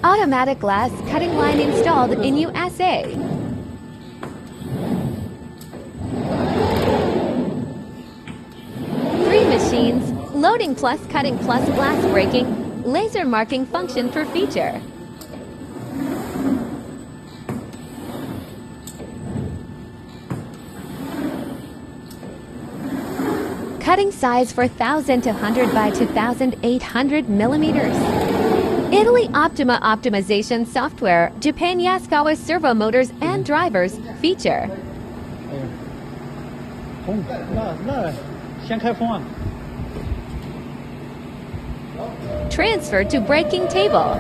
Automatic glass cutting line installed in USA. Three machines, loading plus cutting plus glass breaking, laser marking function for feature. Cutting size for 1,000 to 100 by 2,800 millimeters. Italy Optima optimization software, Japan Yaskawa servo motors and drivers, feature. 那先开风啊。 Transfer to braking table.